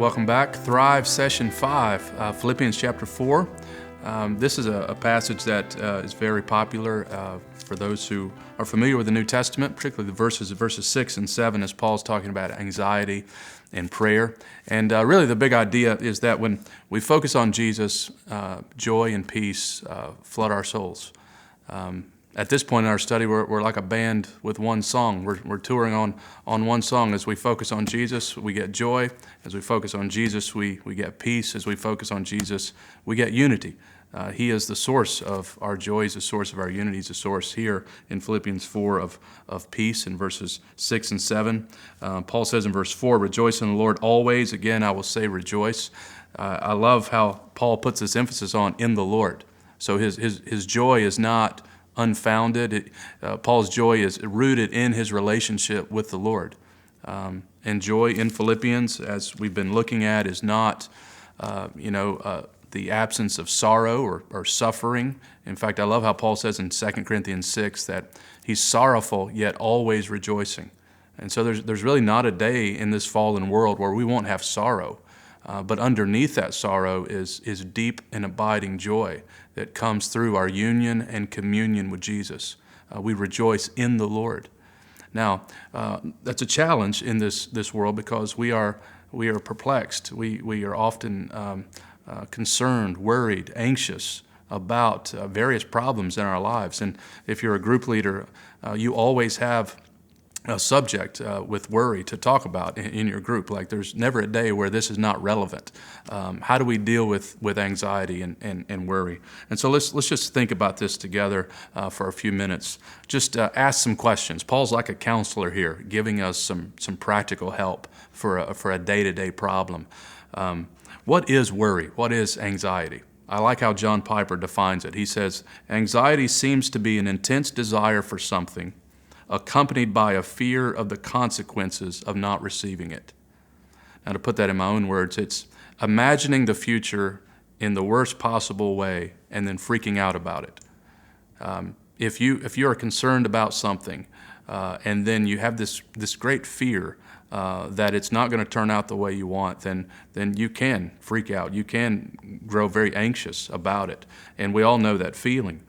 Welcome back. Thrive Session 5, Philippians chapter 4. This is a passage that is very popular for those who are familiar with the New Testament, particularly the verses 6 and 7 as Paul's talking about anxiety and prayer. And really the big idea is that when we focus on Jesus, joy and peace flood our souls. At this point in our study, we're like a band with one song. We're touring on one song. As we focus on Jesus, we get joy. As we focus on Jesus, we get peace. As we focus on Jesus, we get unity. He is the source of our joy. He's the source of our unity. He's the source here in Philippians 4 of peace in verses 6 and 7. Paul says in verse 4, "Rejoice in the Lord always." Again, I will say rejoice. I love how Paul puts this emphasis on in the Lord. So his joy is not unfounded. Paul's joy is rooted in his relationship with the Lord. And joy in Philippians, as we've been looking at, is not, the absence of sorrow or suffering. In fact, I love how Paul says in 2 Corinthians 6 that he's sorrowful yet always rejoicing. And so there's really not a day in this fallen world where we won't have sorrow. But underneath that sorrow is deep and abiding joy that comes through our union and communion with Jesus. We rejoice in the Lord. Now, that's a challenge in this world because we are perplexed. We are often concerned, worried, anxious about various problems in our lives. And if you're a group leader, you always have a subject with worry to talk about in your group. Like there's never a day where this is not relevant. How do we deal with anxiety and worry? And so let's just think about this together for a few minutes. Just ask some questions. Paul's like a counselor here, giving us some practical help for a day-to-day problem. What is worry? What is anxiety? I like how John Piper defines it. He says, anxiety seems to be an intense desire for something accompanied by a fear of the consequences of not receiving it. Now, to put that in my own words, it's imagining the future in the worst possible way and then freaking out about it. If you are concerned about something and then you have this great fear that it's not going to turn out the way you want, then you can freak out. You can grow very anxious about it, and we all know that feeling.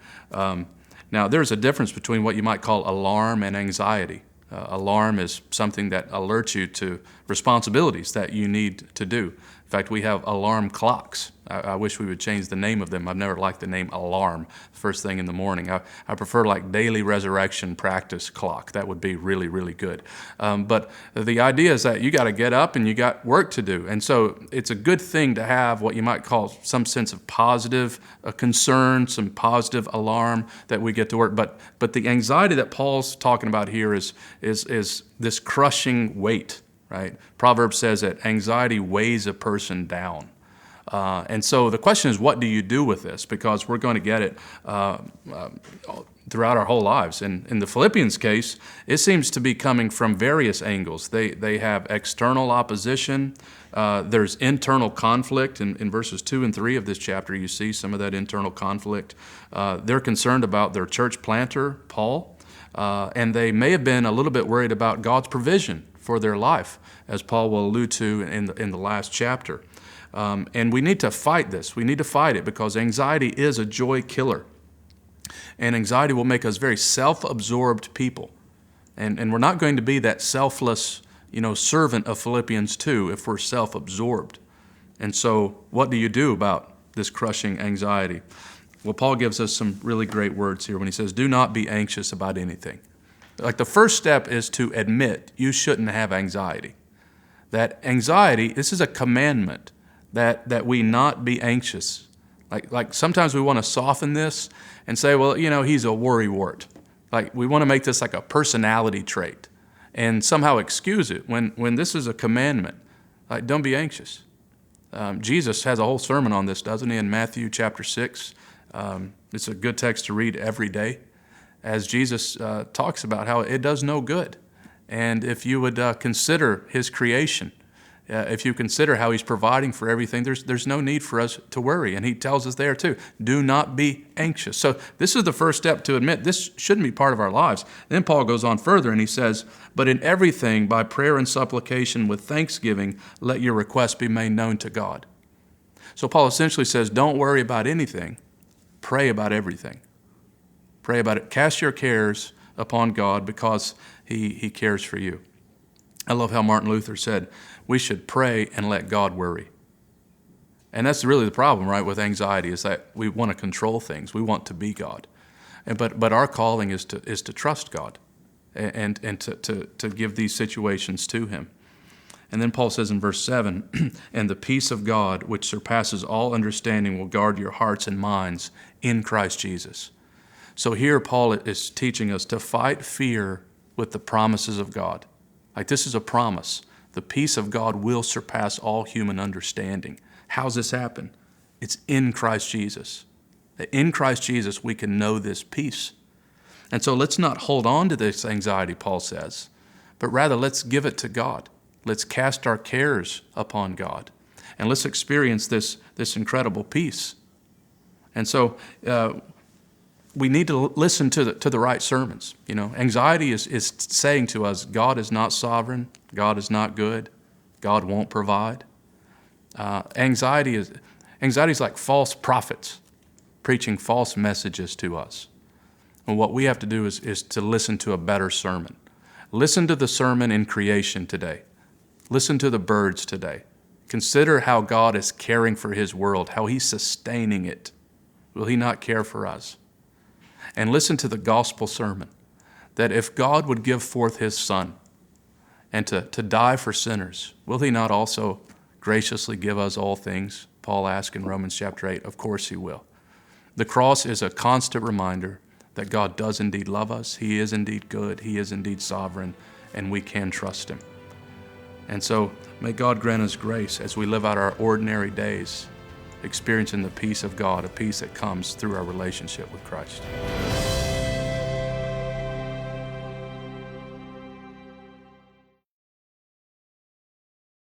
Now, there's a difference between what you might call alarm and anxiety. Alarm is something that alerts you to responsibilities that you need to do. In fact, we have alarm clocks. I wish we would change the name of them. I've never liked the name alarm first thing in the morning. I prefer like daily resurrection practice clock. That would be really, really good. But the idea is that you got to get up and you got work to do. And so it's a good thing to have what you might call some sense of positive concern, some positive alarm that we get to work. But the anxiety that Paul's talking about here is this crushing weight. Right? Proverbs says that anxiety weighs a person down. And so the question is, what do you do with this? Because we're going to get it throughout our whole lives. And in the Philippians case, it seems to be coming from various angles. They have external opposition. There's internal conflict. In verses 2 and 3 of this chapter, you see some of that internal conflict. They're concerned about their church planter, Paul. And they may have been a little bit worried about God's provision for their life, as Paul will allude to in the last chapter. And we need to fight this. We need to fight it because anxiety is a joy killer. And anxiety will make us very self-absorbed people. And we're not going to be that selfless, servant of Philippians 2 if we're self-absorbed. And so what do you do about this crushing anxiety? Well, Paul gives us some really great words here when he says, do not be anxious about anything. Like the first step is to admit you shouldn't have anxiety. That anxiety, this is a commandment that we not be anxious. Like sometimes we want to soften this and say, well, he's a worrywart. Like we want to make this like a personality trait and somehow excuse it when this is a commandment. Like don't be anxious. Jesus has a whole sermon on this, doesn't he, in Matthew chapter 6. It's a good text to read every day as Jesus talks about how it does no good. And if you would consider his creation If you consider how he's providing for everything, there's no need for us to worry. And he tells us there too, do not be anxious. So this is the first step to admit this shouldn't be part of our lives. Then Paul goes on further and he says, but in everything, by prayer and supplication with thanksgiving, let your requests be made known to God. So Paul essentially says, don't worry about anything. Pray about everything. Pray about it. Cast your cares upon God because he cares for you. I love how Martin Luther said, we should pray and let God worry. And that's really the problem, right, with anxiety, is that we want to control things. We want to be God. But our calling is to trust God and to give these situations to him. And then Paul says in verse 7, and the peace of God, which surpasses all understanding, will guard your hearts and minds in Christ Jesus. So here Paul is teaching us to fight fear with the promises of God. Like, this is a promise. The peace of God will surpass all human understanding. How's this happen? It's in Christ Jesus. In Christ Jesus, we can know this peace. And so let's not hold on to this anxiety, Paul says, but rather let's give it to God. Let's cast our cares upon God, and let's experience this incredible peace. And so we need to listen to the right sermons. You know, anxiety is saying to us, God is not sovereign, God is not good, God won't provide. Anxiety is like false prophets preaching false messages to us. And what we have to do is to listen to a better sermon. Listen to the sermon in creation today. Listen to the birds today. Consider how God is caring for his world, how he's sustaining it. Will he not care for us? And listen to the gospel sermon, that if God would give forth his Son and to die for sinners, will he not also graciously give us all things? Paul asks in Romans chapter 8. Of course he will. The cross is a constant reminder that God does indeed love us. He is indeed good. He is indeed sovereign, and we can trust him. And so may God grant us grace as we live out our ordinary days, experiencing the peace of God, a peace that comes through our relationship with Christ.